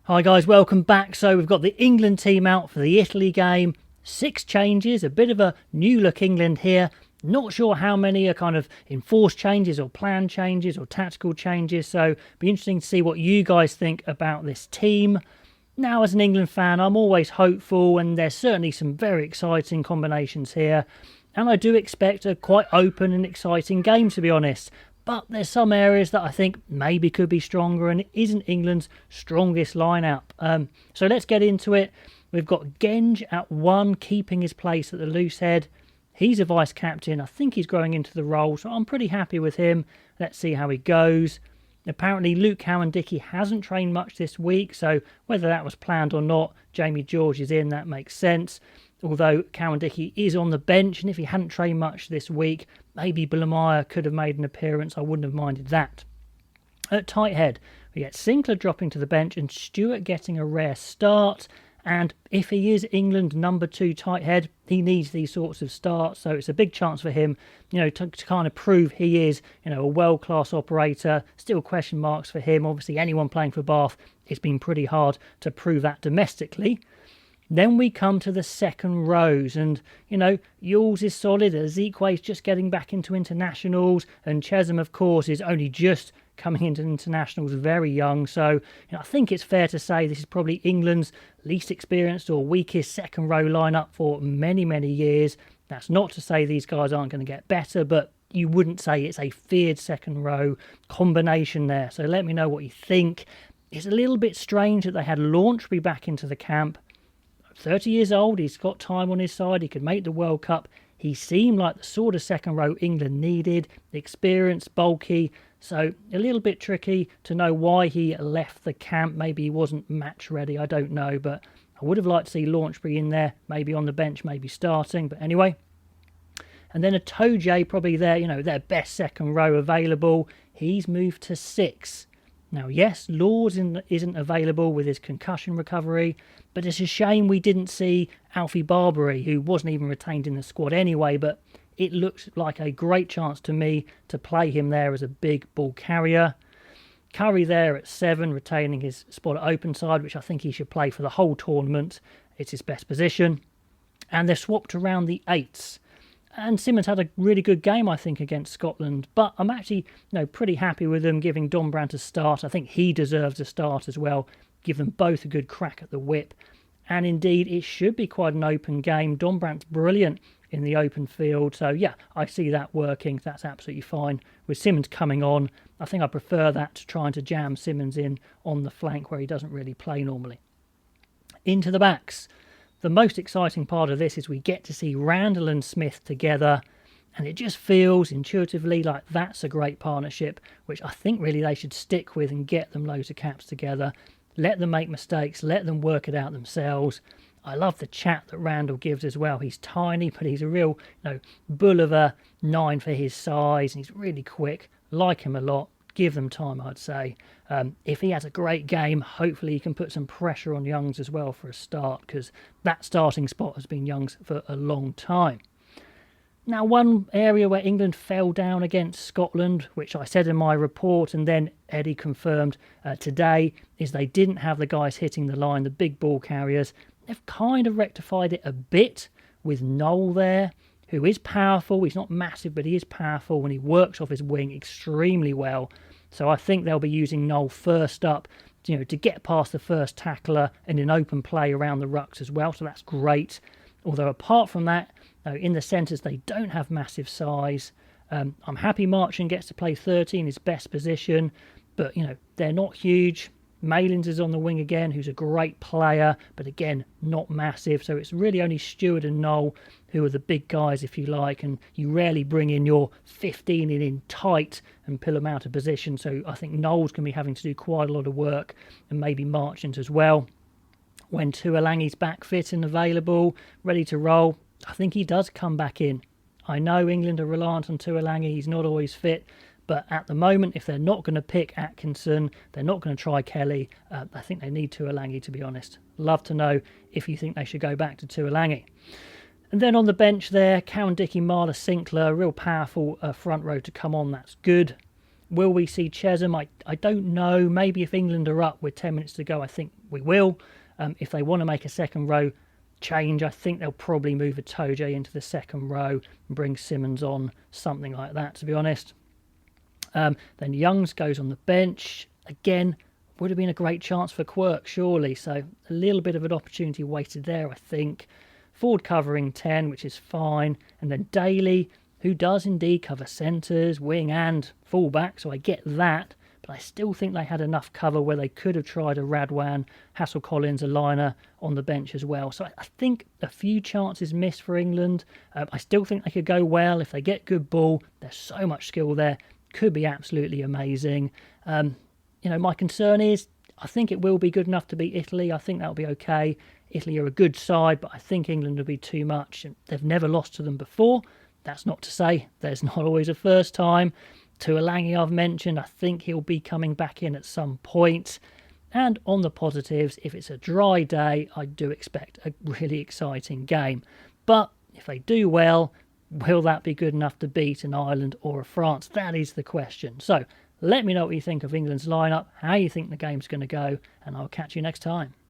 Hi guys, welcome back. So we've got the England team out for the Italy game. 6 changes, a bit of a new look England here. Not sure how many are kind of enforced changes or planned changes or tactical changes. So be interesting to see what you guys think about this team. Now, as an England fan, I'm always hopeful, and there's certainly some very exciting combinations here. And I do expect a quite open and exciting game, to be honest. But there's some areas that I think maybe could be stronger, and it isn't England's strongest lineup. So let's get into it. We've got Genge at 1, keeping his place at the loose head. He's a vice-captain. I think he's growing into the role, so I'm pretty happy with him. Let's see how he goes. Apparently, Luke Cowan-Dickie hasn't trained much this week, so whether that was planned or not, Jamie George is in, that makes sense. Although Cowan-Dickie is on the bench, and if he hadn't trained much this week, maybe Blamire could have made an appearance. I wouldn't have minded that. At tight head, we get Sinclair dropping to the bench and Stewart getting a rare start. And if he is England number 2 tight head, he needs these sorts of starts. So it's a big chance for him, to kind of prove he is, a world-class operator. Still question marks for him. Obviously, anyone playing for Bath, it's been pretty hard to prove that domestically. Then we come to the second rows, and, Yules is solid, Ezekwe is just getting back into internationals, and Chesham, of course, is only just coming into internationals very young. So, I think it's fair to say this is probably England's least experienced or weakest second row lineup for many, many years. That's not to say these guys aren't going to get better, but you wouldn't say it's a feared second row combination there. So let me know what you think. It's a little bit strange that they had Launchbury back into the camp. 30 years old, he's got time on his side, he could make the World Cup. He seemed like the sort of second row England needed, experienced, bulky, so a little bit tricky to know why he left the camp. Maybe he wasn't match ready, I don't know, but I would have liked to see Launchbury in there, maybe on the bench, maybe starting, but anyway. And then a Toje, probably their best second row available. He's moved to 6. Now, yes, Lords isn't available with his concussion recovery, but it's a shame we didn't see Alfie Barbary, who wasn't even retained in the squad anyway, but it looks like a great chance to me to play him there as a big ball carrier. Curry there at 7, retaining his spot at open side, which I think he should play for the whole tournament. It's his best position. And they're swapped around the 8s. And Simmons had a really good game, I think, against Scotland. But I'm actually pretty happy with them giving Dombrandt a start. I think he deserves a start as well. Give them both a good crack at the whip. And indeed, it should be quite an open game. Dombrandt's brilliant in the open field. So, yeah, I see that working. That's absolutely fine. With Simmons coming on, I think I prefer that to trying to jam Simmons in on the flank where he doesn't really play normally. Into the backs. The most exciting part of this is we get to see Randall and Smith together, and it just feels intuitively like that's a great partnership, which I think really they should stick with and get them loads of caps together. Let them make mistakes, let them work it out themselves. I love the chat that Randall gives as well. He's tiny, but he's a real bull of a 9 for his size, and he's really quick. Like him a lot. Give them time, I'd say. If he has a great game, hopefully he can put some pressure on Youngs as well for a start, because that starting spot has been Youngs for a long time. Now, one area where England fell down against Scotland, which I said in my report and then Eddie confirmed today, is they didn't have the guys hitting the line, the big ball carriers. They've kind of rectified it a bit with Noel there, who is powerful. He's not massive, but he is powerful, and he works off his wing extremely well. So I think they'll be using Noel first up, to get past the first tackler and in open play around the rucks as well. So that's great. Although apart from that, in the centres, they don't have massive size. I'm happy Marchand gets to play 30 in his best position, but, they're not huge. Malins is on the wing again, who's a great player, but again, not massive. So it's really only Stewart and Noel who are the big guys, if you like, and you rarely bring in your 15 in tight and pull them out of position. So I think Noel's going to be having to do quite a lot of work, and maybe Marchand as well. When Tuolangi's back fit and available, ready to roll, I think he does come back in. I know England are reliant on Tuolangi, he's not always fit, but at the moment, if they're not going to pick Atkinson, they're not going to try Kelly, I think they need Tuolangi, to be honest. Love to know if you think they should go back to Tuolangi. And then on the bench there, Cowan-Dickie, Marler, Sinclair, real powerful front row to come on, that's good. Will we see Chesham? I don't know. Maybe if England are up with 10 minutes to go, I think we will. If they want to make a second row change, I think they'll probably move a Toje into the second row and bring Simmons on, something like that, to be honest. Then Youngs goes on the bench. Again, would have been a great chance for Quirk, surely. So a little bit of an opportunity wasted there, I think. Ford covering 10, which is fine. And then Daly, who does indeed cover centres, wing and fullback, so I get that. But I still think they had enough cover where they could have tried a Radwan, Hassel-Collins, a liner on the bench as well. So I think a few chances missed for England. I still think they could go well. If they get good ball, there's so much skill there. Could be absolutely amazing. My concern is I think it will be good enough to beat Italy. I think that'll be okay. Italy are a good side, but I think England will be too much. They've never lost to them before. That's not to say there's not always a first time. Tuolangi I've mentioned, I think he'll be coming back in at some point. And on the positives, if it's a dry day, I do expect a really exciting game. But if they do well, will that be good enough to beat an Ireland or a France? That is the question. So let me know what you think of England's lineup, how you think the game's going to go, and I'll catch you next time.